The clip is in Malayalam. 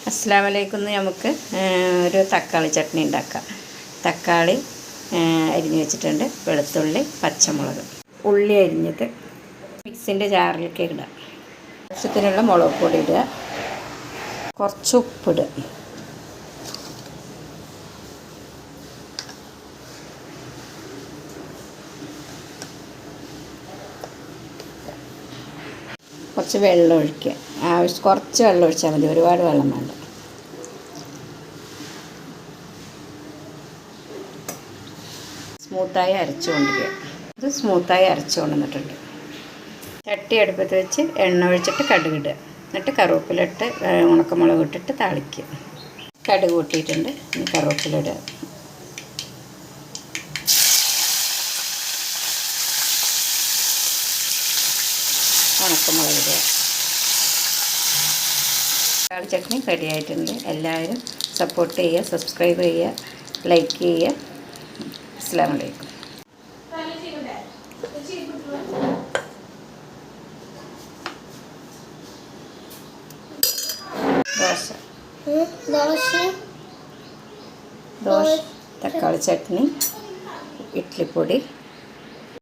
അസ്സലാമലൈക്കും. നമുക്ക് ഒരു തക്കാളി ചട്നി ഉണ്ടാക്കാം. തക്കാളി അരിഞ്ഞ് വെച്ചിട്ടുണ്ട്, വെളുത്തുള്ളി, പച്ചമുളക്, ഉള്ളി അരിഞ്ഞത് മിക്സിൻ്റെ ജാറിലേക്ക് ഇടുക. ആവശ്യത്തിനുള്ള മുളക് പൊടി ഇടുക, കുറച്ച് ഉപ്പിടുക, കുറച്ച് വെള്ളം ഒഴിക്കുക. കുറച്ച് വെള്ളം ഒഴിച്ചാൽ മതി, ഒരുപാട് വെള്ളം വേണ്ട. സ്മൂത്തായി അരച്ചു കൊണ്ടിരിക്കുക. ഇത് സ്മൂത്തായി അരച്ചു കൊണ്ടുവന്നിട്ടുണ്ട്. ചട്ടി അടുപ്പത്ത് വെച്ച് എണ്ണ ഒഴിച്ചിട്ട് കടുകിടുക. എന്നിട്ട് കറിവേപ്പില ഇട്ട് ഉണക്കമുളക് ഇട്ടിട്ട് താളിക്കുക. കടുക് കൂട്ടിയിട്ടുണ്ട്, ഇനി കറിവേപ്പില ഇടുക. ഉണക്കമുളക് ഇടുക. തക്കാളി ചട്നി റെഡി ആയിട്ടുണ്ട്. എല്ലാവരും സപ്പോർട്ട് ചെയ്യുക, സബ്സ്ക്രൈബ് ചെയ്യുക, ലൈക്ക് ചെയ്യുക. അസ്സലാമു അലൈക്കും. ദോശ, തക്കാളി ചട്നി, ഇഡ്ഡലിപ്പൊടി,